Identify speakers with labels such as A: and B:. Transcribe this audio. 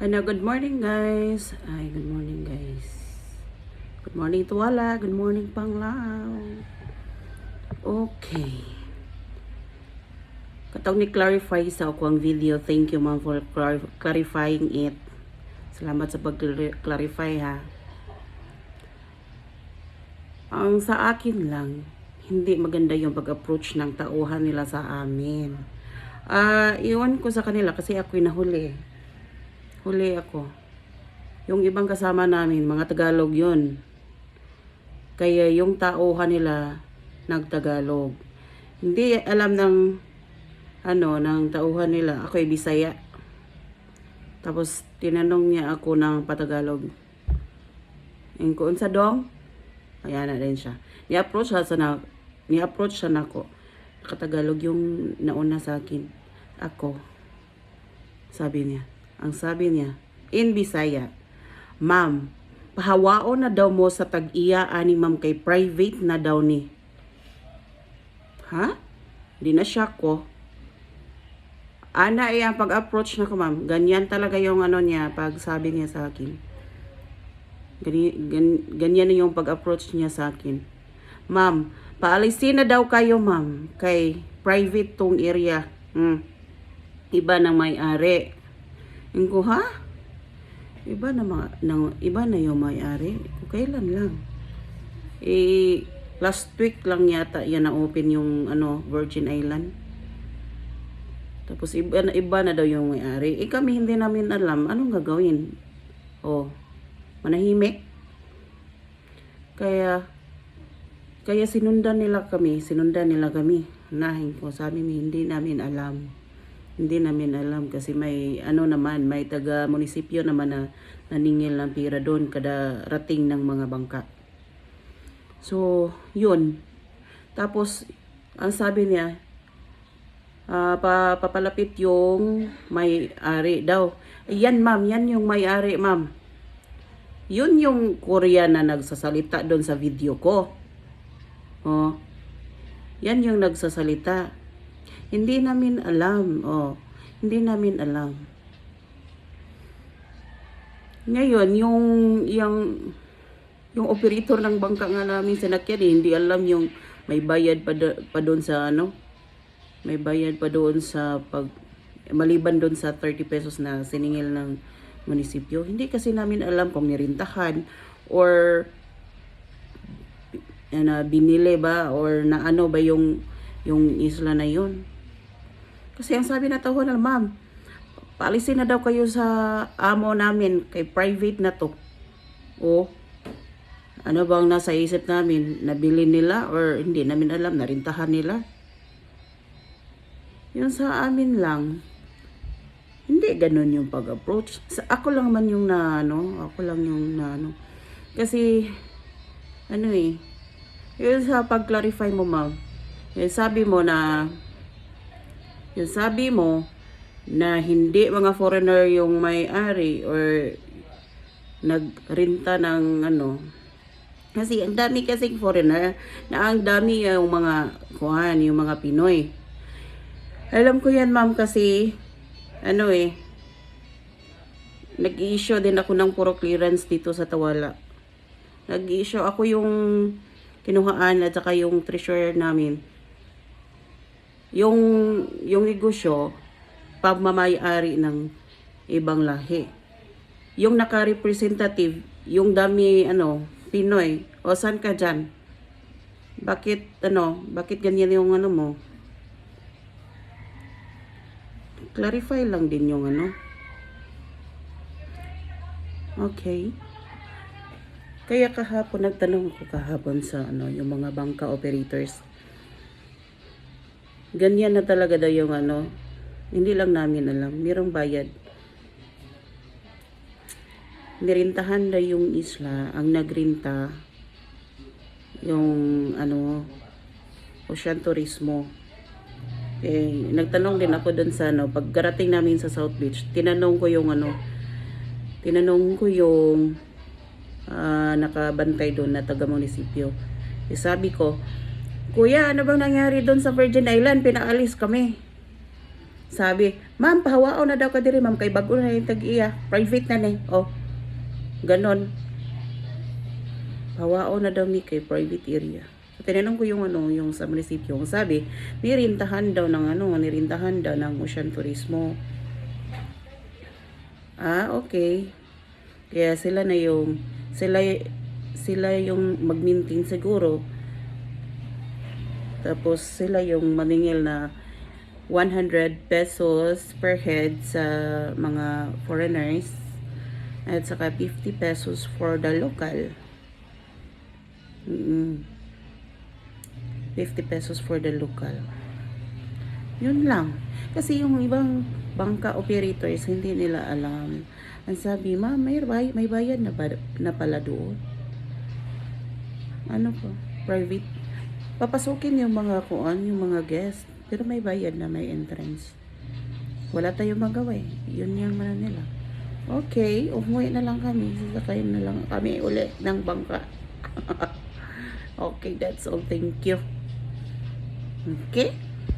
A: Ano, good morning guys. Good morning guys. Good morning Tuwala. Good morning Panglao. Okay. Katong ni clarify sa ako ang video. Thank you ma'am for clarifying it. Salamat sa pag-clarify ha. Ang sa akin lang, hindi maganda yung pag-approach ng tauhan nila sa amin. Iwan ko sa kanila kasi ako'y nahuli. Huli ako. Yung ibang kasama namin, mga Tagalog yun. Kaya yung tauhan nila, nagtagalog. Hindi alam ng, ng tauhan nila. Ako'y Bisaya. Tapos, tinanong niya ako ng Patagalog. Yung kuon sa dong, ayan na rin siya. Ni-approach siya na ako. Katagalog yung nauna sa akin. Ako. Sabi niya. Ang sabi niya, in Bisaya, Ma'am, pahawaon na daw mo sa tag-iya ani ma'am kay private na daw ni. Ha? Di na siya ko. Ana ang pag-approach na ko ma'am. Ganyan talaga yung niya, pag sabi niya sa akin. Ganyan yung pag-approach niya sa akin. Ma'am, paalisin na daw kayo ma'am kay private tong area. Iba ng may-ari. Ko, ha? Iba na yung may-ari. Kailan lang. Last week lang yata yan na-open yung Virgin Island. Tapos iba na daw yung may-ari. Kami hindi namin alam anong gagawin. Manahimik. Kaya sinundan nila kami. Nahin ko, sabi mi, hindi namin alam kasi may may taga munisipyo naman na naningil ng pira doon kada rating ng mga bangka. So, yun. Tapos, ang sabi niya, papalapit yung may-ari daw. Yan ma'am, yan yung may-ari ma'am. Yun yung Korean na nagsasalita doon sa video ko. Yan yung nagsasalita. Hindi namin alam. Hindi namin alam. Ngayon, yung operator ng bangka nga namin sinakyan, hindi alam yung may bayad pa doon sa may bayad pa doon sa maliban doon sa 30 pesos na siningil ng munisipyo. Hindi kasi namin alam kung nirintahan or binili ba or na ba yung isla na yun. Kasi ang sabi na tao na, ma'am, paalisin na daw kayo sa amo namin, kay private na to. Ano bang nasa isip namin? Nabili nila or hindi namin alam, narintahan nila? Yun sa amin lang. Hindi ganun yung pag-approach. Ako lang man yung Kasi, yun sa pag-clarify mo, ma'am. Yung sabi mo na hindi mga foreigner yung may-ari or nagrenta ng kasi ang dami kasing foreigner na ang dami yung mga Pinoy. Alam ko yan ma'am kasi nag-i-issue din ako ng puro clearance dito sa Tawala. Nag-i-issue ako yung kinuhaan at saka yung treasurer namin. Yung negosyo, pagmamay-ari ng ibang lahi. Yung naka-representative, yung dami, Pinoy. O, saan ka dyan? Bakit ganyan yung mo? Clarify lang din yung Okay. Kaya nagtanong ako kahapon sa yung mga bangka operators. Ganyan na talaga daw yung hindi lang namin alam, mayroong bayad. Nirintahan daw yung isla, ang nagrinta, yung Ocean Turismo. Nagtanong din ako dun sa pagkarating namin sa South Beach, tinanong ko yung nakabantay doon na taga-munisipyo. Sabi ko, Kuya, ano bang nangyari doon sa Virgin Island? Pinaalis kami. Sabi, ma'am, pahawao na daw ka diri, ma'am, kay bago na yung tag-iya. Private na ni. Oh, ganon. Pahawao na daw mi kay private area. So, tinanong ko yung ano, yung sa munisipyo. Sabi, nirintahan daw ng Ocean Turismo. Ah, okay. Kaya sila yung mag-maintain siguro. Tapos sila yung maningil na 100 pesos per head sa mga foreigners at saka 50 pesos for the local. 50 pesos for the local. Yun lang. Kasi yung ibang bangka operators, hindi nila alam. Ang sabi, ma'am, may bayad na pala doon. Ano po? Private. Papasukin yung mga yung mga guest. Pero may bayad na, may entrance. Wala tayong magawa eh. Yun yung mana nila. Okay, umuwi na lang kami. Sasakayin na lang kami uli ng bangka. Okay, that's all. Thank you. Okay?